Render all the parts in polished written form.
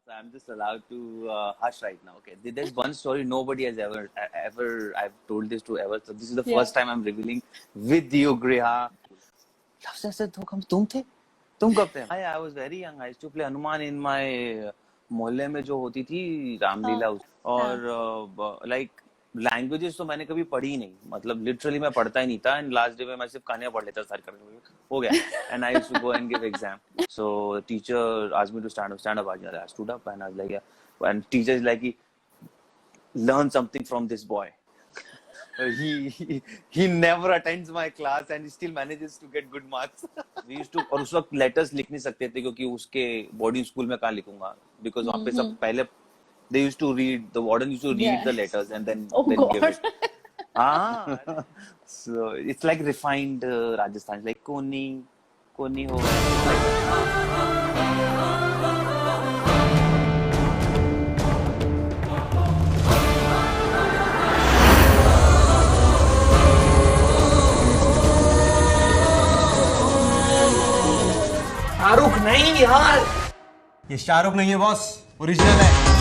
So I'm just allowed to hush right now. Okay, there's one story nobody has ever I've told this to ever. So this is the Yeah. first time I'm revealing with you, Griha. सबसे ऐसे तुम थे तुम कब थे I was very young. I used to play Hanuman in my मोहल्ले में जो होती थी हाँ रामलीला हाँ और लाइक लैंग्वेजेस तो मैंने कभी पढ़ी नहीं मतलब लिटरली मैं पढ़ता ही नहीं था एंड लास्ट डे में मैं सिर्फ कहानियां पढ़ लेता था सारी करके हो गया and I used to go and give exam so the teacher asked me to stand up I stood up and I was like yeah and teacher is like learn something from this boy. He never attends my class and he still manages to get good marks. We used to और उस वक्त letters लिख नहीं सकते थे क्योंकि उसके boarding school में कहाँ लिखूंगा बिकॉज वहाँ पे सब पहले they used to read the warden used to read yeah. the letters and Oh then give God. it. So it's like refined Rajasthan like कोनी हो शाहरुख नहीं यार, ये शाहरुख नहीं है बॉस, ओरिजिनल है।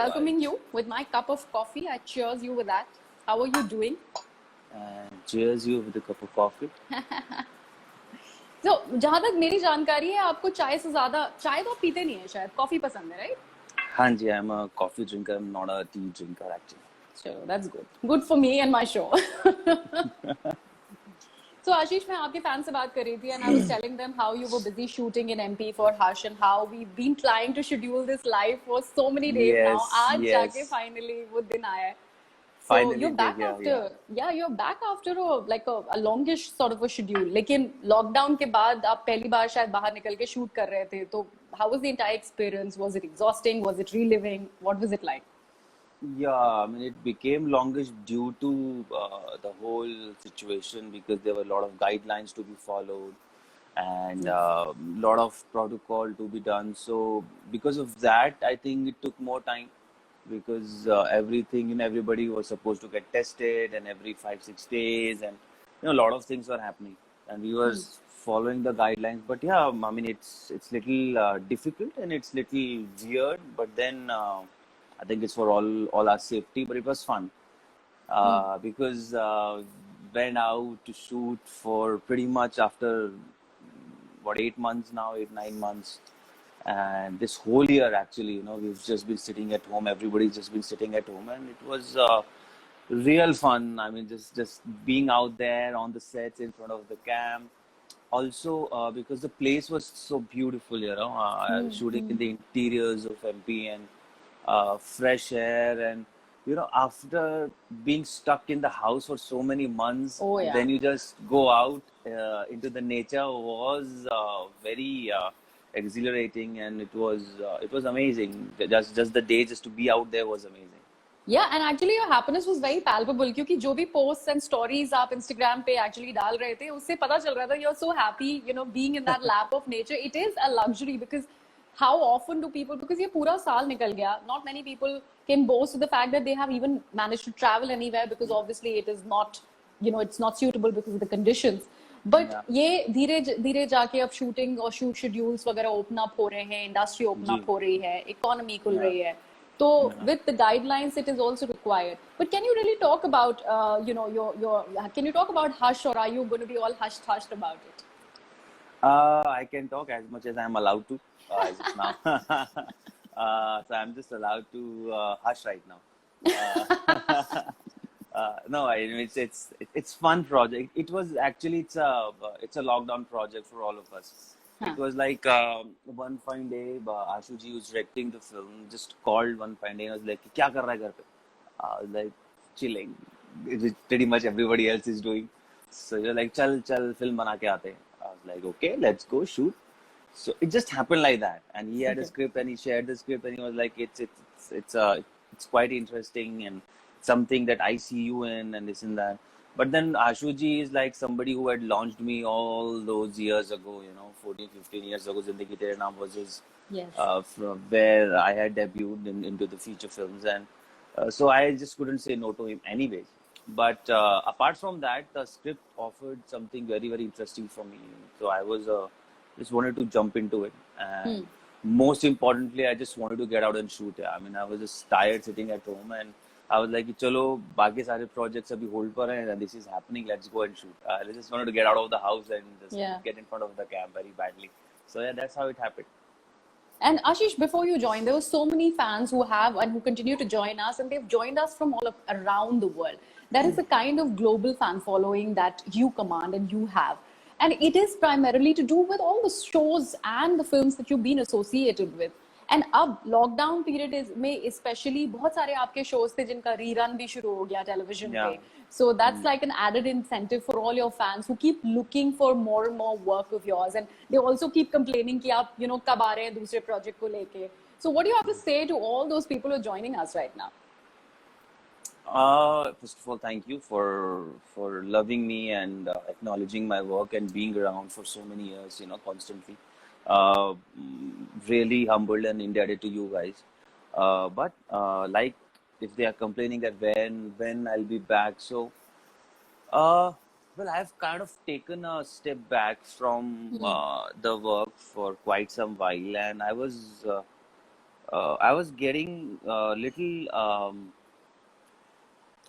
Welcoming you with my cup of coffee. I cheers you with that. How are you doing? and cheers you with a cup of coffee. So, जहाँ तक मेरी जानकारी है आपको चाय से ज्यादा चाय तो आप पीते नहीं है शायद कॉफी पसंद है राइट? हाँ जी I'm a coffee drinker I'm not a tea drinker actually. चलो that's good for me and my show. So Ashish, मैं आपके फैन से बात कर रही थी and I was telling them how you were busy shooting in MP for Hush and how we've been trying to schedule this live for so many days now. आज जाके finally वो दिन आया है. So Finally you're back after you're back after a longish sort of a schedule. लेकिन lockdown के बाद आप पहली बार शायद बाहर निकल के shoot कर रहे थे तो how was the entire experience? Was it exhausting? Was it reliving? What was it like? Yeah, I mean, it became longish due to the whole situation because there were a lot of guidelines to be followed and a lot of protocol to be done. So, because of that, I think it took more time because everything and everybody was supposed to get tested and every 5-6 days, and a lot of things were happening, and we were following the guidelines. But yeah, I mean, it's little difficult and it's little weird, but then. I think it's for all our safety, but it was fun because went out to shoot for pretty much after 8-9 months, and this whole year actually, we've just been sitting at home. Everybody's just been sitting at home, and it was real fun. I mean, just being out there on the sets in front of the cam. Also, because the place was so beautiful, shooting in the interiors of MP and. Fresh air and after being stuck in the house for so many months then you just go out into the nature was very exhilarating and it was amazing just the day just to be out there was amazing. Yeah, and actually your happiness was very palpable क्योंकि जो भी posts and stories आप Instagram पे actually डाल रहे थे उससे पता चल रहा था you're so happy being in that lap of nature. It is a luxury because how often do people, because ये पूरा साल निकल गया, not many people can boast of the fact that they have even managed to travel anywhere because obviously it is not, it's not suitable because of the conditions. But ये धीरे धीरे जाके अब shooting और shoot schedules वगैरह open up हो रहे हैं, industry open up हो रही है, economy खुल रही है. So with the guidelines, it is also required. But can you really talk about, can you talk about Hush, or are you going to be all hushed about it? I can talk as much as I'm allowed to. As of now. So I'm just allowed to hush right now. No, I mean it's fun project. It was actually it's a lockdown project for all of us. It was like one fine day, Ashu ji was directing the film. Just called one fine day and was like, "क्या कर रहा है घर पे?" I was like, "Chilling." Pretty much everybody else is doing. So you're like, "चल film बना के आते हैं." I was like, "Okay, let's go shoot." So it just happened like that, and he had a script, and he shared the script, and he was like, "It's quite interesting, and something that I see you in and this and that. But then Ashuji is like somebody who had launched me all those years ago, 14, 15 years ago. Zindagi Tere Naam was his, Yes. from where I had debuted into the feature films. And so I just couldn't say no to him anyways. But apart from that, the script offered something very, very interesting for me. So I was just wanted to jump into it. And most importantly, I just wanted to get out and shoot. I mean, I was just tired sitting at home, and I was like, चलो बाकी सारे projects अभी hold पर हैं, and this is happening. Let's go and shoot. I just wanted to get out of the house and just get in front of the cam very badly. So yeah, that's how it happened. And Ashish, before you joined, there were so many fans who have and who continue to join us, and they've joined us from all around the world. That is the kind of global fan following that you command and you have. And it is primarily to do with all the shows and the films that you've been associated with. And अब lockdown period में specially बहुत सारे आपके shows थे जिनका rerun भी शुरू हो गया टेलीविजन पे. So that's like an added incentive for all your fans who keep looking for more and more work of yours, and they also keep complaining कि आप कब आ रहे हैं दूसरे प्रोजेक्ट को लेके. So what do you have to say to all those people who are joining us right now? First of all, thank you for loving me and acknowledging my work and being around for so many years, constantly. Really humbled and indebted to you guys. But like if they are complaining that when I'll be back, so well, I've kind of taken a step back from the work for quite some while, and I was getting little.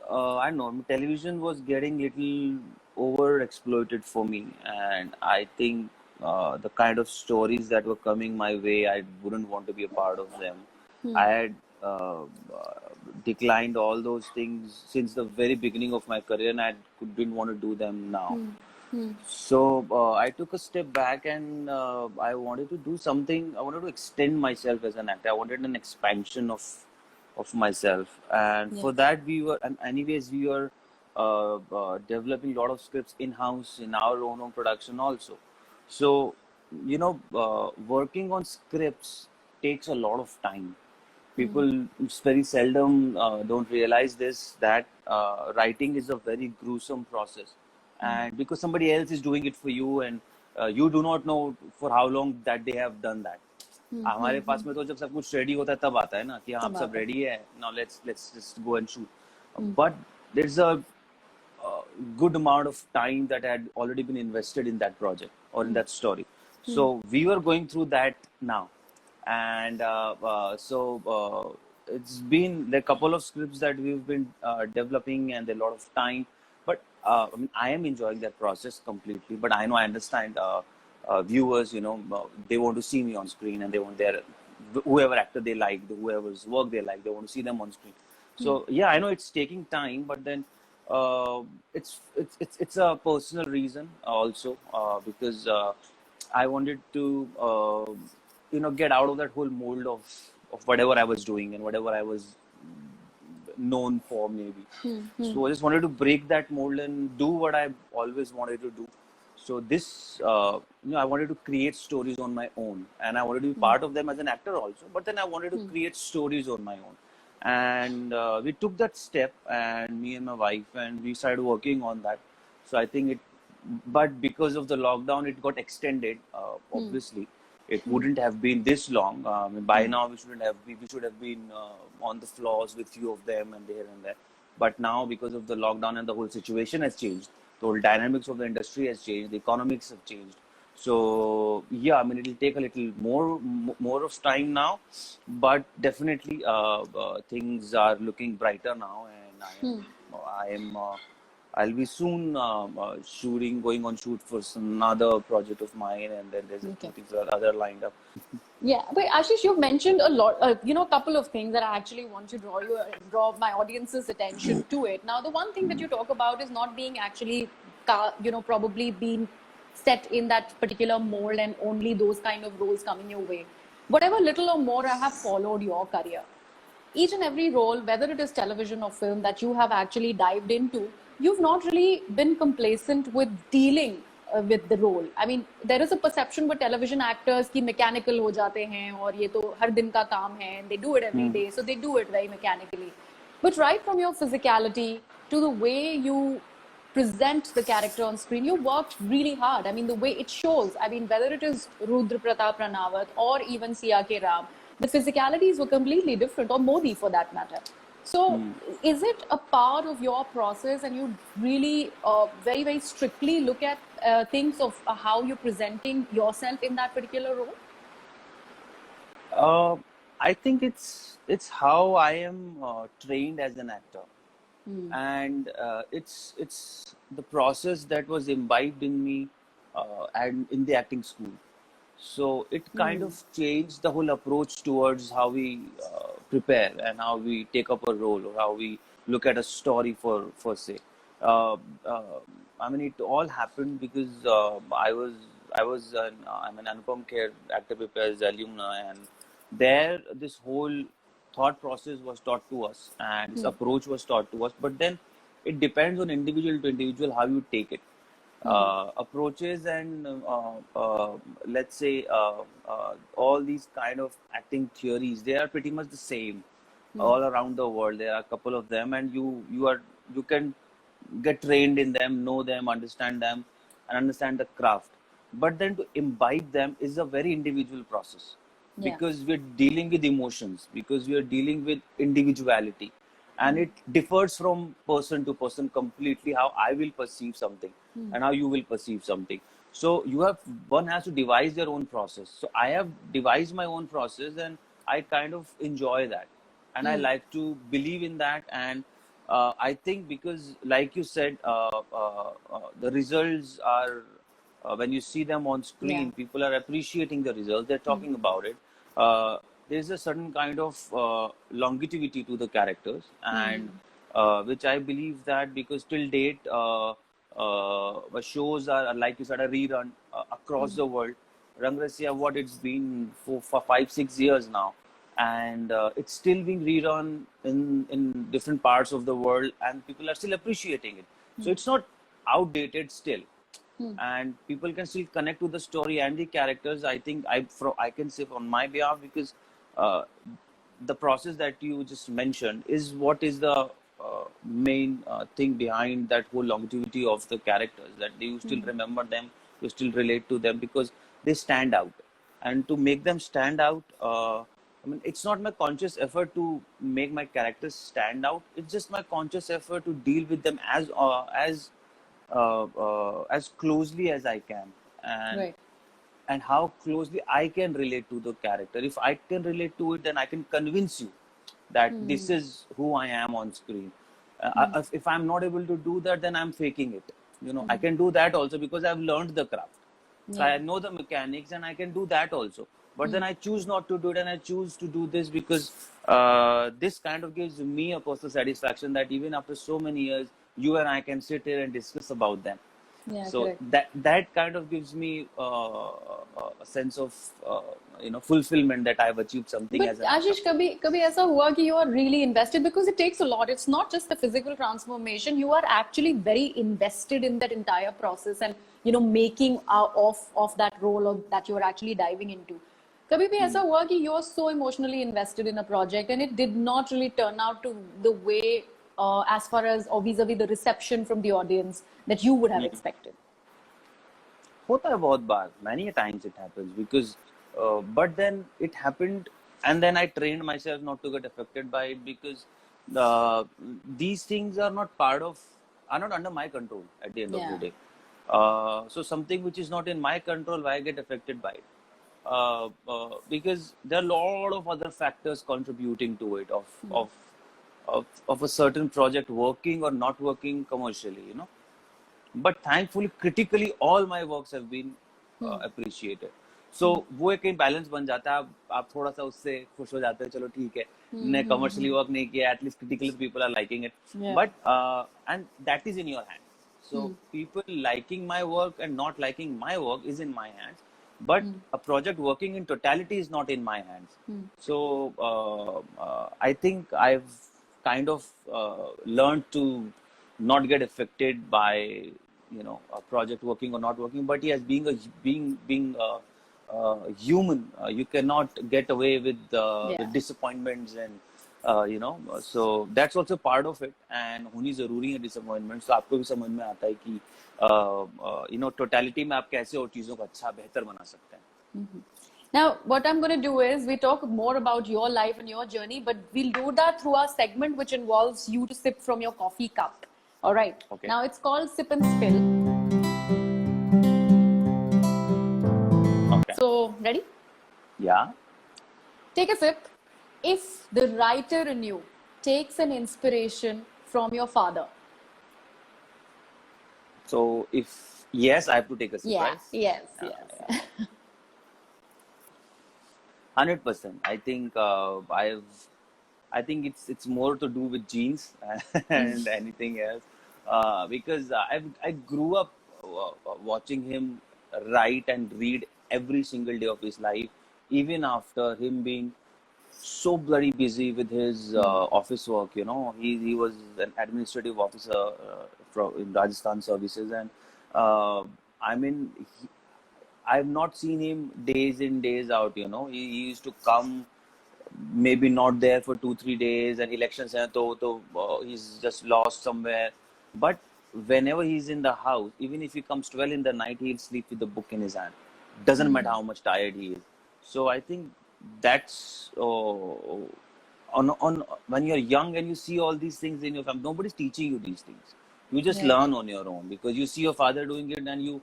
I don't know, television was getting little overexploited for me, and I think the kind of stories that were coming my way, I wouldn't want to be a part of them. I had declined all those things since the very beginning of my career, and I didn't want to do them now. So I took a step back, and I wanted to do something. I wanted to extend myself as an actor. I wanted an expansion of myself, and for that we were developing a lot of scripts in-house in our own production also. So working on scripts takes a lot of time. People very seldom don't realize this, that writing is a very gruesome process, and because somebody else is doing it for you, and you do not know for how long that they have done that. हमारे पास में तो जब सब कुछ ready होता है तब आता है ना कि हाँ सब रेडी है, now let's just go and shoot. But there's a good amount of time that had already been invested in that project or in that story. So we were going through that now, and so it's been a couple of scripts that we've been developing, and a lot of time. But I mean, I am enjoying that process completely. But I understand. Viewers, they want to see me on screen, and they want whoever actor they like, whoever's work they like, they want to see them on screen. So yeah, I know it's taking time, but then it's a personal reason also, because I wanted to get out of that whole mold of whatever I was doing and whatever I was known for maybe. So I just wanted to break that mold and do what I always wanted to do. So this, I wanted to create stories on my own, and I wanted to be part of them as an actor also. But then I wanted to create stories on my own, and we took that step, and me and my wife, and we started working on that. So I think but because of the lockdown, it got extended. Obviously, it wouldn't have been this long. By now, we should have been on the floors with few of them and there and there. But now, because of the lockdown and the whole situation has changed. The whole dynamics of the industry has changed. The economics have changed. So yeah, I mean, it'll take a little more of time now, but definitely things are looking brighter now, and I'll be soon going on shoot for another project of mine, and then there's other lined up. Yeah, but Ashish, you've mentioned a lot, a couple of things that I actually want to draw my audience's attention to it. Now, the one thing that you talk about is not being actually, probably being set in that particular mold and only those kind of roles coming your way. Whatever little or more I have followed your career, each and every role, whether it is television or film that you have actually dived into, you've not really been complacent with dealing with the role. I mean, there is a perception with television actors कि mechanical हो जाते हैं और ये तो हर दिन का काम है, and they do it every day, so they do it very mechanically. But right from your physicality to the way you present the character on screen, you worked really hard. I mean, the way it shows, I mean, whether it is Rudra Pratap Ranawat or even C.R.K. Ram, the physicalities were completely different, or Modi for that matter. So, is it a part of your process and you really very, very strictly look at things of how you're presenting yourself in that particular role? Uh, I think it's how I am trained as an actor, and it's the process that was imbibed in me and in the acting school. So it kind of changed the whole approach towards how we prepare and how we take up a role or how we look at a story for say. Uh, uh, I mean, it all happened because I'm an Anupam Kher Actor Prepares alumni, and there this whole thought process was taught to us and this approach was taught to us. But then it depends on individual to individual how you take it. Approaches and let's say all these kind of acting theories, they are pretty much the same all around the world. There are a couple of them, and you can get trained in them, know them, understand them, and understand the craft. But then to imbibe them is a very individual process, Yeah. because we're dealing with emotions, because we are dealing with individuality, and it differs from person to person completely how I will perceive something and how you will perceive something. So one has to devise their own process. So I have devised my own process, and I kind of enjoy that, and I like to believe in that. And I think because, like you said, the results are when you see them on screen, Yeah. people are appreciating the results. They're talking about it. Uh, there's a certain kind of longevity to the characters, and which I believe that because till date, shows are, like you said, a rerun across the world. Rangrasiya, what it's been for 5-6 years now, and it's still being rerun in different parts of the world, and people are still appreciating it. So it's not outdated still, and people can still connect to the story and the characters. I think I can say on my behalf, because uh, the process that you just mentioned is what is the main thing behind that whole longevity of the characters, that you still remember them, you still relate to them because they stand out. And to make them stand out, I mean, it's not my conscious effort to make my characters stand out. It's just my conscious effort to deal with them as closely as I can, and Right. how closely I can relate to the character. If I can relate to it, then I can convince you that this is who I am on screen. If I'm not able to do that, then I'm faking it. I can do that also because I've learned the craft. So I Yeah. know the mechanics, and I can do that also. But then I choose not to do it, and I choose to do this because this kind of gives me a personal satisfaction that even after so many years, you and I can sit here and discuss about them. Yeah, So correct. that kind of gives me a sense of fulfillment that I've achieved something But as an actor. Ashish, कभी ऐसा हुआ कि you are really invested, because it takes a lot. It's not just the physical transformation. You are actually very invested in that entire process and making of that role or that you are actually diving into. कभी भी ऐसा हुआ कि you are so emotionally invested in a project and it did not really turn out to the way as far as or vis-a-vis the reception from the audience that you would have expected. होता है बहुत बार, many a times it happens, because but then it happened, and then I trained myself not to get affected by it, because these things are not under my control at the end of Yeah. the day. So something which is not in my control, why get affected by it? Because there are a lot of other factors contributing to it, of a certain project working or not working commercially. But thankfully, critically, all my works have been appreciated. So वो एक balance बन जाता है, आप थोड़ा सा उससे खुश हो जाते हैं, चलो ठीक है, ने commercially work नहीं किया, at least critically people are liking it. Yeah. But and that is in your hands. So people liking my work and not liking my work is in my hands. But a project working in totality is not in my hands. So I think I've kind of learned to not get affected by a project working or not working. But yes, being human, you cannot get away with Yeah. disappointments and so that's also part of it, and होनी जरूरी है disappointment, so आपको भी समझ में आता है कि totality में आप कैसे और चीजों को अच्छा बेहतर बना सकते हैं. Now, what I'm going to do is we talk more about your life and your journey, but we'll do that through our segment, which involves you to sip from your coffee cup. All right. Okay. Now it's called Sip and Spill. Okay. So, ready? Yeah. Take a sip. If the writer in you takes an inspiration from your father. So if yes, I have to take a sip, Yeah. right? Yes. Yeah, Yes. yeah. 100%. I think it's more to do with genes and anything else. Because I grew up watching him write and read every single day of his life, even after him being so bloody busy with his office work. He was an administrative officer in Rajasthan services, and I mean, I've not seen him days in days out. He used to come, maybe not there for 2-3 days, and elections hai he's just lost somewhere. But whenever he's in the house, even if he comes 12 in the night, he'll sleep with the book in his hand. Doesn't matter how much tired he is. So I think that's on when you're young and you see all these things in your family, nobody's teaching you these things. You just Yeah. learn on your own because you see your father doing it, and you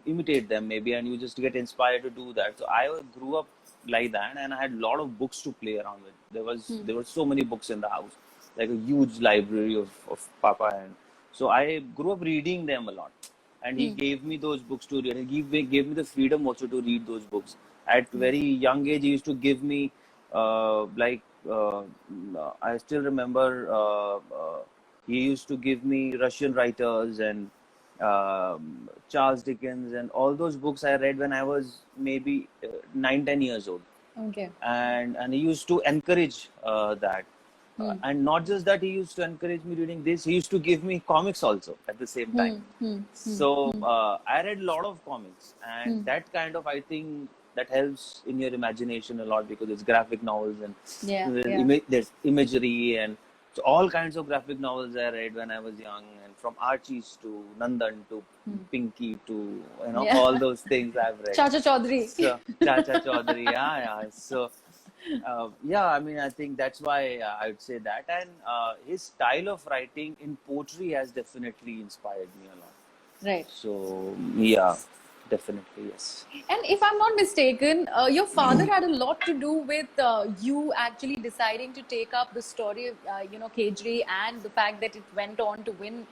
imitate them maybe, and you just get inspired to do that. So I grew up like that, and I had a lot of books to play around with. There were so many books in the house, like a huge library of Papa, and so I grew up reading them a lot. And he gave me those books to read. He gave me the freedom also to read those books. At very young age, he used to give me like I still remember he used to give me Russian writers and Charles Dickens and all those books I read when I was maybe 9-10 years old. Okay. And he used to encourage that. And not just that, he used to encourage me reading this. He used to give me comics also at the same time. So I read a lot of comics, and that kind of, I think, that helps in your imagination a lot because it's graphic novels and there's imagery, and so all kinds of graphic novels I read when I was young, and from Archie's to Nandan to Pinky to all those things I've read. Chacha Chaudhary. So, Chacha Chaudhary, yeah. So I mean, I think that's why I would say that, and his style of writing in poetry has definitely inspired me a lot. Right. So yeah, definitely yes. And if I'm not mistaken, your father had a lot to do with you actually deciding to take up the story of, Kejri, and the fact that it went on to win,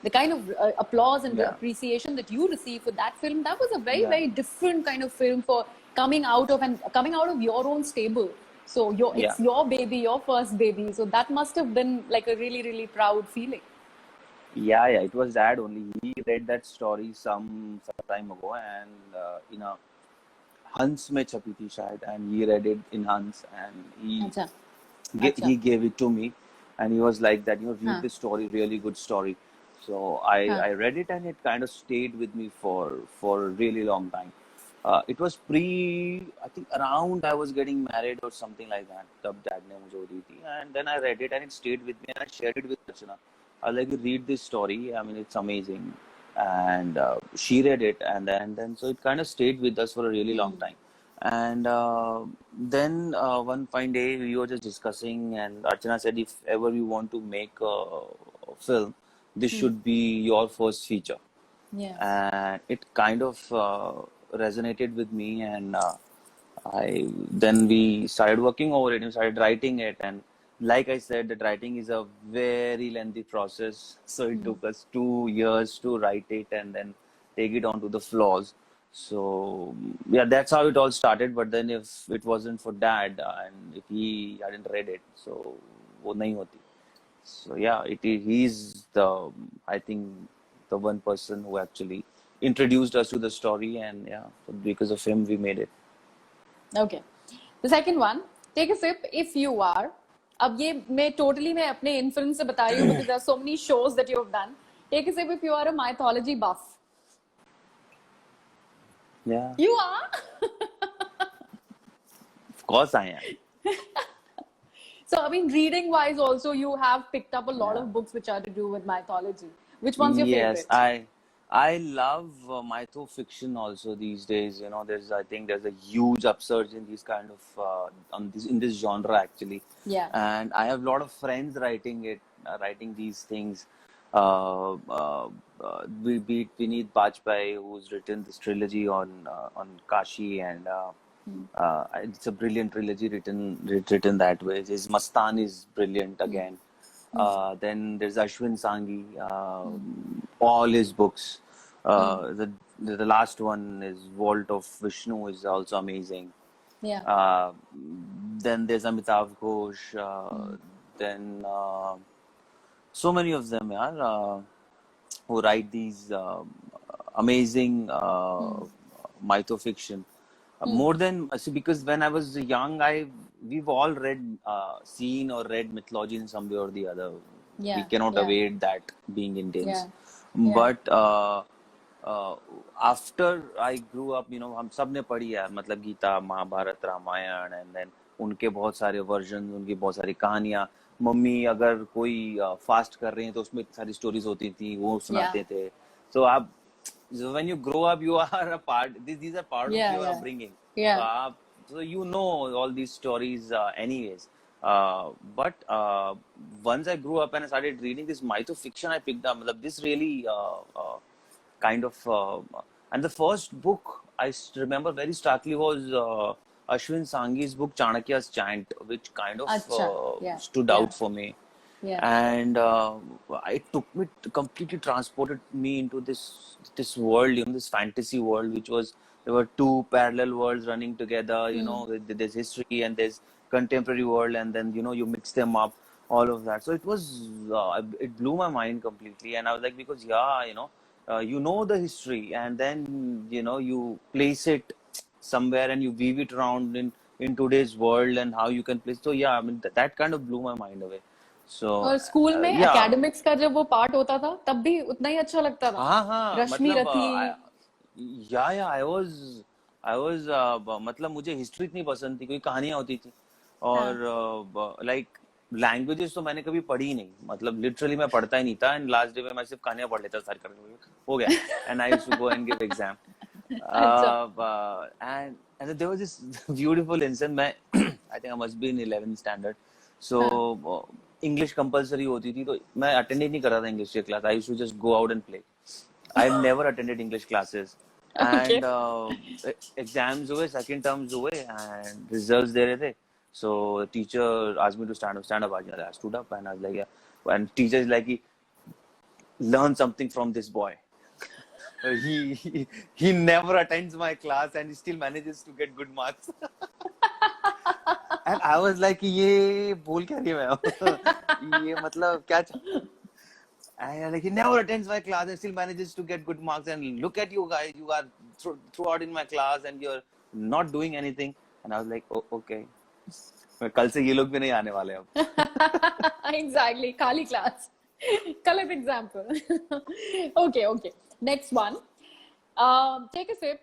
the kind of applause and appreciation that you received for that film. That was a very, very different kind of film for coming out of your own stable. So it's your baby, your first baby. So that must have been like a really, really proud feeling. Yeah, it was Dad only. He read that story some time ago, and in a Hans mein chapi thi shayad, and he read it in Hans, and he gave it to me, and he was like that, read this story, really good story. So I read it, and it kind of stayed with me for a really long time. It was I think around I was getting married or something like that. Tab Dad ne mujhe di thi, and then I read it, and it stayed with me, and I shared it with Rachana. I was like, read this story. I mean, it's amazing. And she read it, and then so it kind of stayed with us for a really long time. And then one fine day we were just discussing, and Archana said, if ever you want to make a film, this should be your first feature. Yeah. And it kind of resonated with me, and then we started working over it and started writing it. And like I said, that writing is a very lengthy process. So it took us 2 years to write it and then take it on to the floors. So yeah, that's how it all started. But then if it wasn't for Dad and if he hadn't read it, so wo nahi hoti. So yeah, he's I think the one person who actually introduced us to the story, and yeah, because of him we made it. Okay. The second one, take a sip if you are. अब ये मैं अपने inference से बता रही हूँ because there are so many shows that you have done. Take a sip if you are a mythology buff. Yeah. You are? Of course I am. So, I mean, reading wise, also, you have picked up a lot Yeah. of books which are to do with mythology. Which one's your Yes, favorite? I love mytho fiction also these days. You know, I think there's a huge upsurge in these kind of in this genre actually, Yeah. and I have a lot of friends writing these things. Be it Vineet Bajpai, who's written this trilogy on Kashi, and it's a brilliant trilogy written that way. His Mastan is brilliant again. Then there's Ashwin Sanghi, all his books. The last one is Vault of Vishnu is also amazing. Yeah. Then there's Amitav Ghosh. Then so many of them, who write these amazing mythofiction. More than see, because when I was young, we've all seen or read mythology in some way or the other. We Yeah. cannot Yeah. evade that being Indians. Yeah. Yeah. But after I grew up, you know, हम सब ने पढ़ी है, मतलब Gita, Mahabharat, Ramayan, and then उनके बहुत सारे version, उनकी बहुत सारी कहानियां. मम्मी अगर कोई फास्ट कर रही हैं तो उसमें इतनी सारी स्टोरीज होती थी, वो Yeah. सुनाते थे. So आप So when you grow up, you are a part. These are part of Yeah. your Yeah. upbringing. Yeah. So you know all these stories, anyways. But once I grew up and I started reading this mytho fiction, I picked up. This really kind of. And the first book remember very starkly was Ashwin Sanghi's book Chanakya's Chant, which kind of Acha. Yeah. stood Yeah. out for me. Yeah. And it completely transported me into this world, you know, this fantasy world, which was, there were two parallel worlds running together, you know, there's history and there's contemporary world, and then, you know, you mix them up, all of that. So it blew my mind completely, and I was like, because you know the history, and then, you know, you place it somewhere and you weave it around in today's world and how you can place. So yeah, I mean that kind of blew my mind away. So और school में yeah. Academics का जब वो part होता था तब भी उतना ही अच्छा लगता था. हाँ, रश्मि मतलब रथी. I was मतलब मुझे हिस्ट्री इतनी पसंद थी, कोई कहानियां होती थी, और लाइक लैंग्वेजेस तो मैंने कभी पढ़ी ही नहीं, मतलब लिटरली मैं पढ़ता ही नहीं था, एंड लास्ट डे में मैं सिर्फ कहानियां पढ़ लेता सारी करके हो गया, and I used to go and give exam. And there was this beautiful incident. I think I must be in 11th standard. So English compulsory होती थी, तो मैं अटेंड ही नहीं कर रहा था इंग्लिश की class. I used to just go out and play. I've never attended English classes. And exams हुए, second terms हुए, and results दे रहे थे. So the teacher asked me to stand up. I stood up and I was like, yeah. And teacher is like, learn something from this boy. He never attends my class and he still manages to get good marks. And I was like, ये बोल क्या रही है मैं? ये मतलब क्या? And like, he never attends my class and still manages to get good marks. And look at you guys, you are throughout in my class and you're not doing anything. And I was like, oh, okay. कल से ये लोग भी नहीं आने वाले अब. Exactly. Kali class. Color example. Okay. Next one. Take a sip.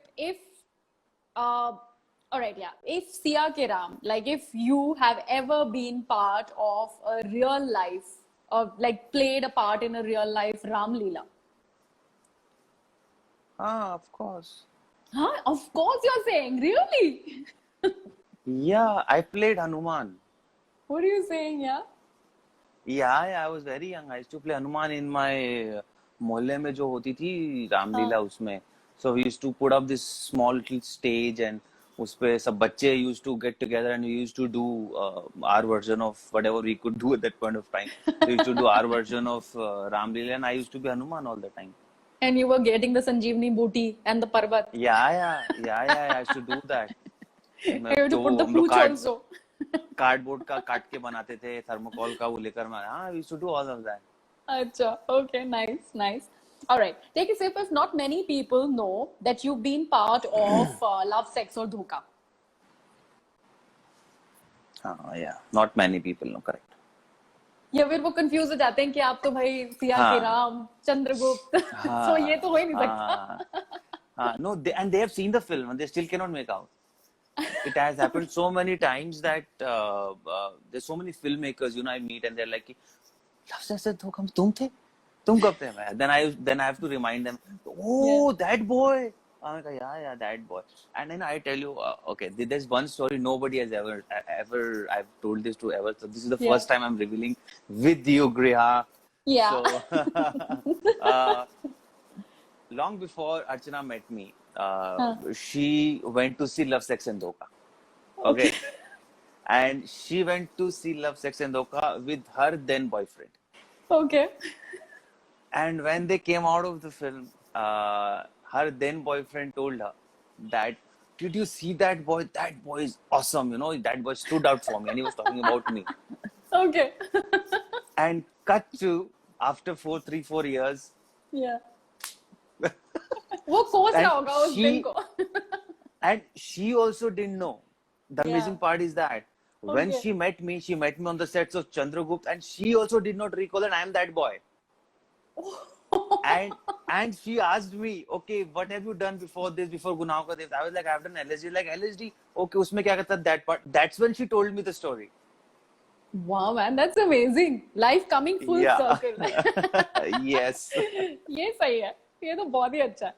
All right, yeah. If Sia Ke Ram, like if you have ever been part of a real life, or like played a part in a real life Ram Leela. Of course. Huh? Of course you're saying. Really? Yeah, I played Hanuman. What are you saying, yeah? Yeah, I was very young. I used to play Hanuman in my मोहल्ले में जो होती थी रामलीला उसमें. So we used to put up this small little stage and उस पे सब बच्चे used to get together and we used to do our version of whatever we could do at that point of time. So we used to do our version of Ramlila and I used to be Hanuman all the time. And you were getting the Sanjeevani booty and the Parvat. Yeah, I used to do that. You had to put the pooch also. Cardboard का काट के बनाते थे, thermocol का वो लेकर we used to do all of that. Acha, okay, nice. All right, take a sip. If not many people know that you've been part of Love, Sex or Dhoka. Yeah, not many people know, correct. या फिर वो confuse हो जाते हैं कि आप तो भाई सिया के राम, चंद्रगुप्त, so ये तो हो ही नहीं सकता. No, and they have seen the film and they still cannot make out. It has happened so many times that there's so many filmmakers, I meet and they're like, "Love Sex and Dhokha में तुम थे? तुम कब थे?" Then I have to remind them, Yeah. "Oh, that boy." I'm like, yeah, that boy. And then I tell you, okay, there's one story nobody has ever I've told this to ever. So this is the Yeah. first time I'm revealing with you, Griha. Yeah. So, uh, long before Archana met me, she went to see Love, Sex and Dhokha. Okay. And she went to see Love, Sex and Dhokha with her then boyfriend. Okay. And when they came out of the film, her then boyfriend told her that, "Did you see that boy? That boy is awesome. That boy stood out for me." And he was talking about me. Okay. And cut to after 4 years, Yeah. वो कोस रहा होगा उस दिन she को. and she also didn't know. The Yeah. amazing part is that when Okay. she met me on the sets of Chandragupta, and she also did not recall that I am that boy. And she asked me, "Okay, what have you done before this, before Gunaho Ka Devta?" I was like, "I've done LSD." Like, "LSD? Okay, उसमें क्या करता that part?" That's when she told me the story. Wow, man, that's amazing. Life coming full Yeah. circle. Yes. ये सही है. ये तो बहुत ही अच्छा है.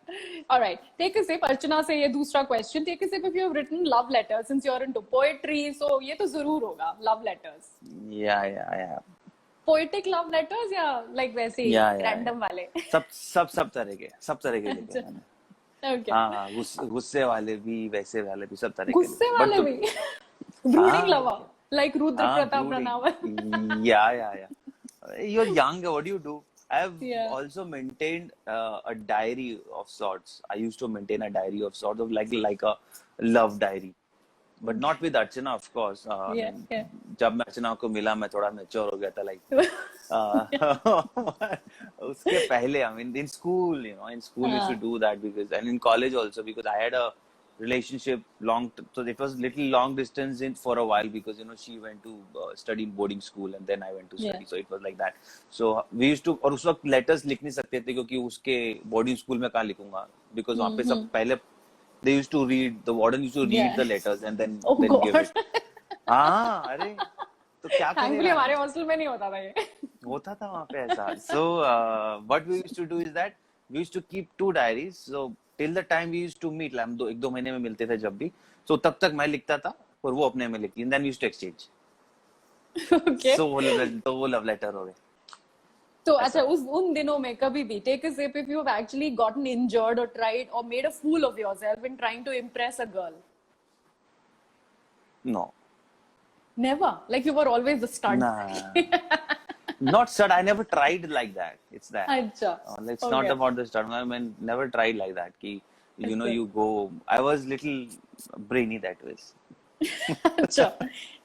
All right, take a sip. अर्चना से ये दूसरा question. Take a sip if you have written love letters since you're into poetry. So ये तो जरूर होगा love letters. Yeah. Poetic love letters या like वैसे ही Yeah. random वाले. सब तरह के लिखे मैंने. Okay. हाँ, गुस्से वाले भी, वैसे वाले भी, सब तरह के गुस्से लिखे. वाले But भी. Brooding हाँ, lover like Rudra हाँ, Pratap brooding. Ranawat. Yeah. You're young. What do you do? I've Yeah. also maintained a diary of sorts. I used to maintain a diary of sorts of like a love diary, but not with Archana, of course. Yeah. जब मैं अर्चना को मिला, मैं थोड़ा mature हो गया था, उसके पहले, I mean, in school, in school used to do that and in college also, because I had a relationship so it was little long distance for a while, because she went to study in boarding school and then I went to study. Yeah. So it was like that. So we used to, और उस वक्त letters लिख नहीं सकते थे क्योंकि उसके boarding school में कहाँ लिखूंगा, because वहाँ पे सब पहले they used to read, the warden used to read Yeah. the letters and then Oh then give God. it. हाँ, अरे तो क्या Thankfully करेगा, हमारे हॉस्टल में नहीं होता था ये. होता था वहाँ पे ऐसा. So what we used to do is that we used to keep 2 diaries. So till the time we used to meet, हम 1-2 महीने में मिलते थे जब भी, so तब तक मैं लिखता था और वो अपने में लिखती, and then we used to exchange. Okay. So वो love letter हो गए. तो अच्छा, उन दिनों में कभी भी take a sip if you have actually gotten injured or tried or made a fool of yourself in trying to impress a girl. No. Never. Like you were always the stunt. Nah. Not stud. I never tried like that. It's that. अच्छा. It's not about the stud. I mean, never tried like that. Ki, you go. I was little brainy that way. अच्छा,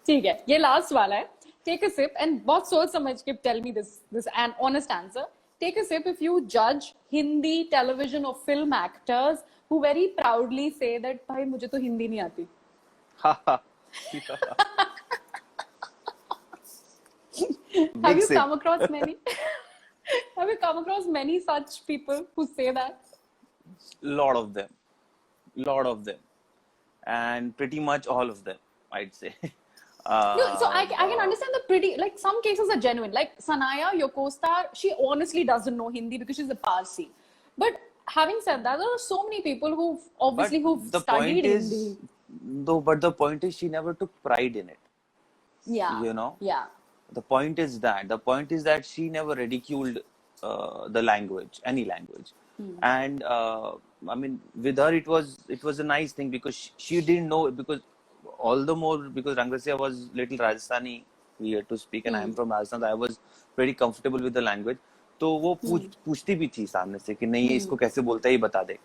ठीक है. ये last वाला है. Take a sip and बहुत सोच समझ के tell me this an honest answer. Take a sip if you judge Hindi television or film actors who very proudly say that भाई मुझे तो हिंदी नहीं आती. Have you come across many? Have you come across many such people who say that? Lot of them, and pretty much all of them, I'd say. No, so I can understand the pretty, like some cases are genuine. Like Sanaya, your co-star, she honestly doesn't know Hindi because she's a Parsi. But having said that, there are so many people who've the studied point is, Hindi. but the point is, she never took pride in it. Yeah. Yeah. The point is that she never ridiculed the language, any language. And I mean, with her, it was a nice thing because she didn't know, because all the more because Rangrasiya was little Rajasthani, we had to speak, and I am from Rajasthan, so I was pretty comfortable with the language. तो वो पूछती भी थी सामने से कि नहीं इसको कैसे बोलता है ये बता दे.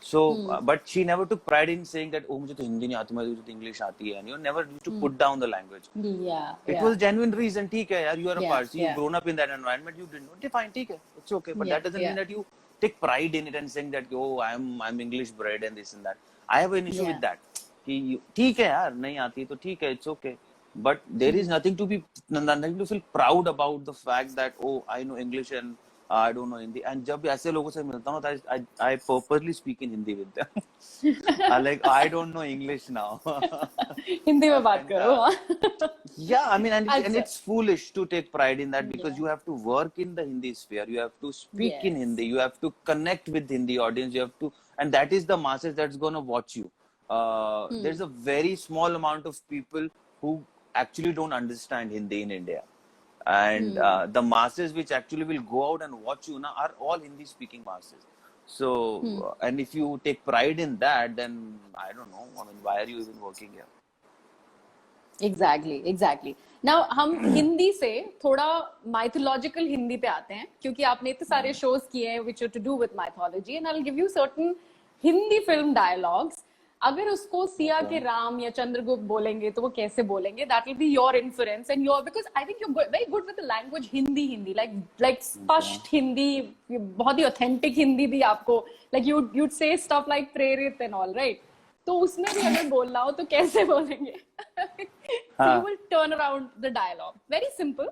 So but she never took pride in saying that, oh मुझे तो हिंदी नहीं आती, मुझे तो English आती है, and you never used to put down the language. Yeah. It was genuine reason. ठीक है यार, you are a Parsi, yeah. you've grown up in that environment, you didn't know. Fine, ठीक है, it's okay, but that doesn't mean that you take pride in it and saying that, oh I'm English bred and this and that. I have an issue with that. कि ठीक है यार, नहीं आती तो ठीक है, it's okay. But there is nothing to feel proud about the fact that, oh, I know English and I don't know Hindi. And जब ऐसे लोगों से मिलता हूँ, I purposely speak in Hindi with them. I don't know English now. Hindi में बात करो, हाँ. Yeah, I mean, and अच्छा. it's foolish to take pride in that, because Yeah. you have to work in the Hindi sphere. You have to speak in Yes. Hindi. You have to connect with Hindi audience. You have to, and that is the masses that's gonna watch you. There's a very small amount of people who actually don't understand Hindi in India, and the masses which actually will go out and watch you now are all Hindi speaking masses. So, and if you take pride in that, then I don't know. I mean, why are you even working here? Exactly. Now हम हिंदी से थोड़ा mythological Hindi पे आते हैं, क्योंकि आपने इतने सारे shows किए हैं which are to do with mythology, and I'll give you certain Hindi film dialogues. अगर उसको सिया के राम या चंद्रगुप्त बोलेंगे तो वो कैसे बोलेंगे? That will be your inference and your, because I think you're very good with the language Hindi, like स्पष्ट हिंदी, बहुत ही authentic हिंदी भी आपको, like you'd say stuff like प्रेरित and all, right? तो उसमें भी अगर बोलना हो तो कैसे बोलेंगे? So you will turn around the dialogue. Very simple.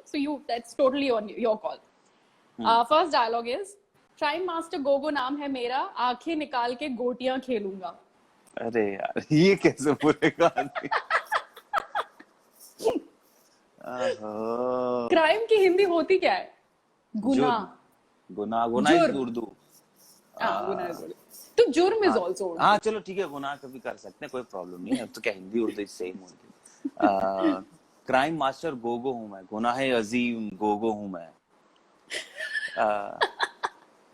So that's totally on your call. First dialogue is, Prime Master Gogo नाम है मेरा, आंखें निकाल के गोटियां खेलूंगा. अरे यार, ये कैसे बोलेगा आदमी? क्राइम की हिंदी होती क्या है? गुनाह. गुनाह इज उर्दू. गुनाह इज उर्दू. तो जुर्म इज आल्सो उर्दू. हाँ चलो ठीक है, गुनाह कभी कर सकते हैं, कोई प्रॉब्लम नहीं है. अब तो क्या हिंदी उर्दू इज सेम होती. क्राइम मास्टर गोगो हूँ मैं, गुनाह अजीम गोगो हूँ मैं.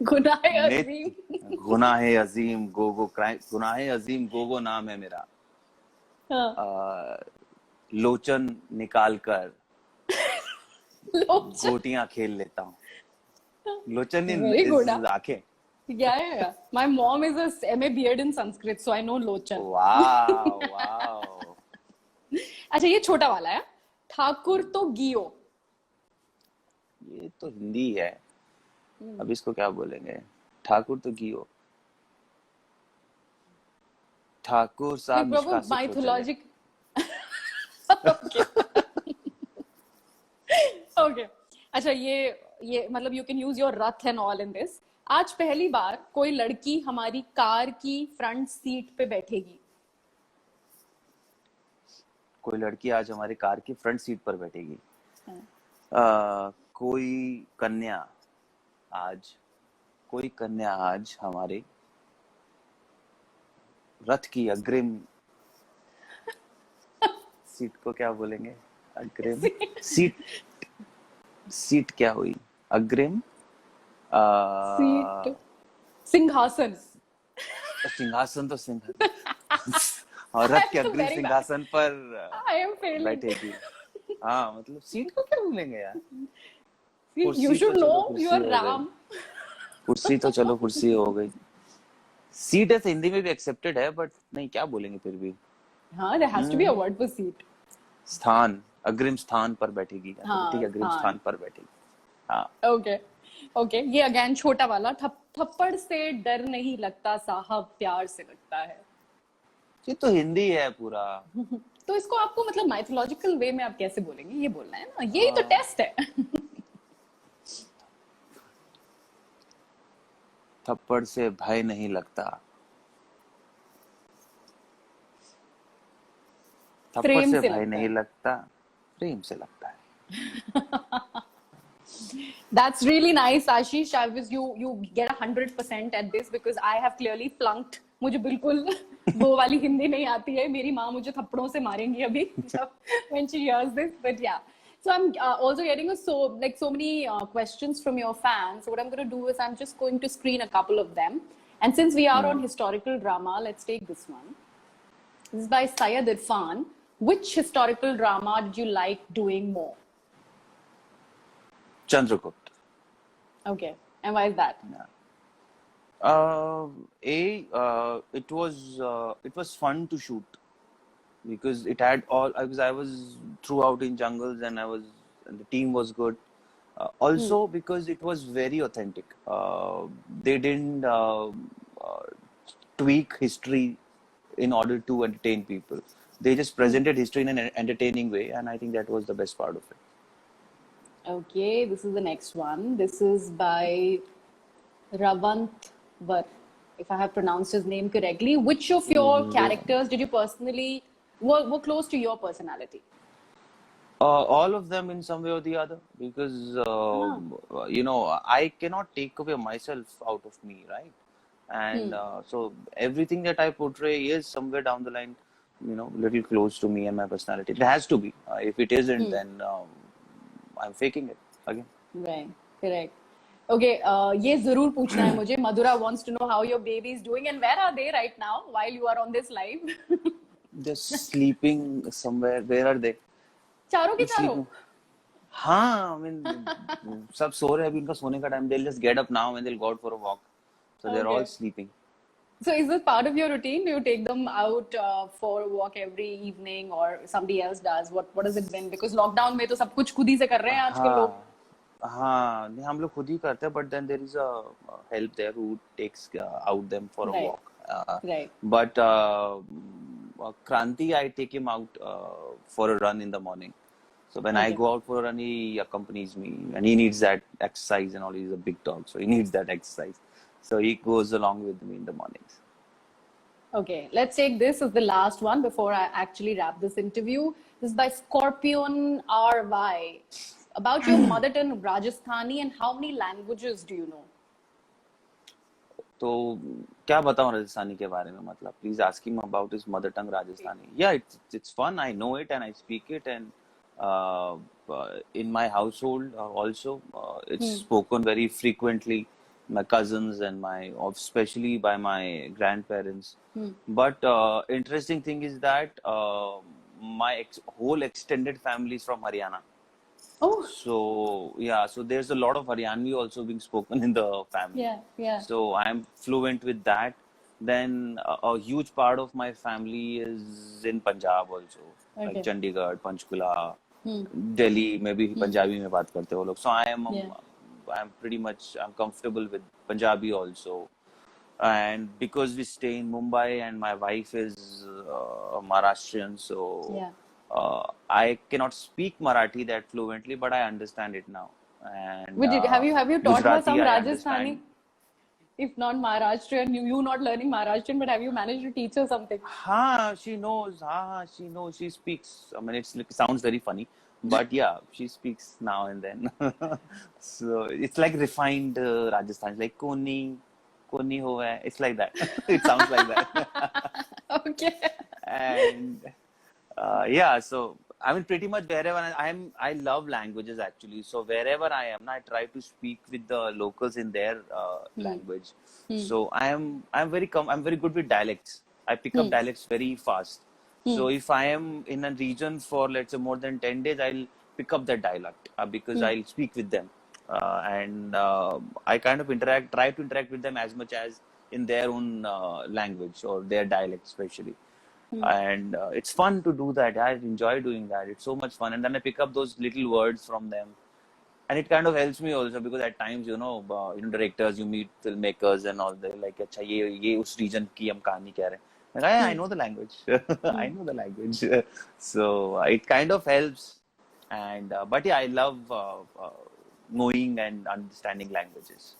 गुनाह अजीम गोगो, क्राइम गुनाह अजीम गोगो नाम है मेरा. लोचन निकाल कर गोटियां खेल लेता हूँ. लोचन इन आंखें. Yeah. My mom is a MA B.Ed in Sanskrit, so I know Lochan. Wow. अच्छा, ये छोटा वाला है. ठाकुर तो गियो. ये तो हिंदी है. अब इसको क्या बोलेंगे? ठाकुर तो गियो. ठाकुर साहब mythologic. Okay. अच्छा, ये मतलब you can use your rath and all in this. आज पहली बार कोई लड़की हमारी कार की फ्रंट सीट पे बैठेगी. कोई लड़की आज हमारी कार की फ्रंट सीट पर बैठेगी. कोई कन्या आज हमारे रथ की अग्रिम सीट को क्या बोलेंगे? अग्रिम सीट क्या हुई? अग्रिम सीट. सिंहासन तो और रथ के अग्रिम सिंहासन पर बैठेगी. हाँ मतलब सीट को क्या बोलेंगे यार? You should know your Ram. कुर्सी तो चलो कुर्सी हो गई. सीट है हिंदी में भी एक्सेप्टेड है, बट नहीं क्या बोलेंगे फिर भी. हाँ, there has to be a word for seat. स्थान, अग्रिम स्थान पर बैठेगी. ठीक है, अग्रिम स्थान पर बैठेगी. हाँ. ओके. ये अगेन छोटा वाला. थप्पड़ से डर नहीं लगता साहब, प्यार से लगता है. ये तो हिंदी है पूरा. तो इसको आपको मतलब माइथोलॉजिकल वे में आप कैसे बोलेंगे? ये बोलना है ना, यही तो टेस्ट है. थप्पड़ से भय नहीं लगता. थप्पड़ से भय नहीं लगता, प्रेम से लगता है. That's really nice, Ashish. You get 100% at this because I have clearly flunked. मुझे बिल्कुल वो वाली हिंदी नहीं आती है. मेरी माँ मुझे थप्पड़ों से मारेंगी अभी when she hears this. But yeah, so I'm also getting so many questions from your fans. So what I'm going to do is I'm just going to screen a couple of them. And since we are on historical drama, let's take this one. This is by Syed Irfan. Which historical drama did you like doing more? Chandragupta. Okay, and why is that? It was fun to shoot because it had all. Because I was throughout in jungles and the team was good. Also because it was very authentic. They didn't tweak history in order to entertain people. They just presented history in an entertaining way, and I think that was the best part of it. Okay, this is the next one. This is by Ravant Var, if I have pronounced his name correctly. Which of your characters did you personally were close to your personality? All of them in some way or the other, because Ah. I cannot take away myself out of me, right? And so everything that I portray is somewhere down the line, little close to me and my personality. It has to be. If it isn't, then I'm faking it again. Right, correct. Okay, ये जरूर पूछना है मुझे. Madhura wants to know how your baby is doing and where are they right now while you are on this live? They're sleeping somewhere. Where are they? चारों के चारों. Sleeping. हाँ, I mean, सब सो रहे हैं अभी उनका सोने का time. They'll just get up now and they'll go out for a walk. So they're all Okay. sleeping. So is this part of your routine? Do you take them out for a walk every evening or somebody else does? What has it been? Because lockdown में तो सब कुछ खुद ही से कर रहे हैं आजकल लोग. हाँ, नहीं हम लोग खुद ही करते हैं, but then there is a help there who takes out them for a Right. walk. Right. But Kranti, I take him out for a run in the morning. So when I Okay. go out for a run, he accompanies me, and he needs that exercise and all. He's a big dog, so he needs that exercise. So he goes along with me in the mornings. Okay, let's take this as the last one before I actually wrap this interview. This is by Scorpion RY. About your mother tongue Rajasthani and how many languages do you know? तो क्या बताऊं राजस्थानी के बारे में, मतलब please ask him about his mother tongue Rajasthani. या it's fun, I know it and I speak it, and in my household also it's spoken very frequently, my cousins and especially by my grandparents. But interesting thing is that my whole extended family is from Haryana. Oh, So yeah, so there's a lot of Haryanvi also being spoken in the family. yeah. So I'm fluent with that. Then a huge part of my family is in Punjab also, like Okay. Chandigarh, Panchkula, Delhi. Maybe Punjabi में बात करते हो लोग. So I'm pretty much comfortable with Punjabi also. And because we stay in Mumbai and my wife is Maharashtrian, so Yeah. I cannot speak Marathi that fluently, but I understand it now. And Have you taught her Gujarati, some I Rajasthani? understand. If not Maharashtrian, you not learning Maharashtrian, but have you managed to teach her something? She knows. She knows. She speaks. I mean, it sounds very funny, but yeah, she speaks now and then. So it's like refined Rajasthan, like koni ho hai. It's like that. It sounds like that. Okay. And yeah, so I mean, pretty much wherever I love languages actually. So wherever I am, I try to speak with the locals in their language. So I'm very good with dialects. I pick up dialects very fast. So if I am in a region for let's say more than 10 days, I'll pick up that dialect because I'll speak with them, and I kind of try to interact with them as much as in their own language or their dialect especially. And it's fun to do that. I enjoy doing that. It's so much fun, and then I pick up those little words from them, and it kind of helps me also because at times directors, you meet filmmakers and all, they're like अच्छा ये उस region की हम कहानी कह रहे हैं. Like, I know the language. I know the language. So it kind of helps, and but yeah, I love knowing and understanding languages.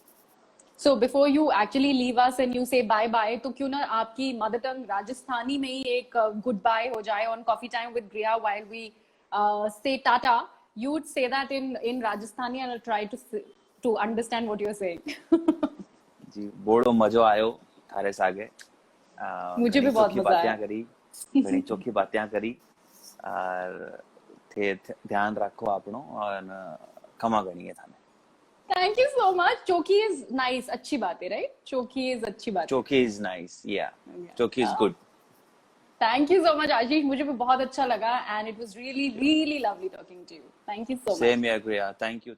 So before you actually leave us and you say bye bye, तो क्यों ना आपकी mother tongue Rajasthani में ही एक goodbye हो जाए on Coffee Time with Griya while we say tata. You would say that in Rajasthani and I'll try to understand what you're saying. जी बोलो मजो आयो थारे सागे. मुझे भी बहुत मजा आया. घणी चोखी बातें करी और थे ध्यान रखो आपनो और क्षमा गणी है थाने. Thank you so much. Choki is nice. अच्छी बात है, right? Choki is अच्छी बात है. Choki is nice. Yeah. Choki is good. Thank you so much, Ashish. मुझे भी बहुत अच्छा लगा and it was really, really lovely talking to you. Thank you so much. Same here, Griya. Thank you.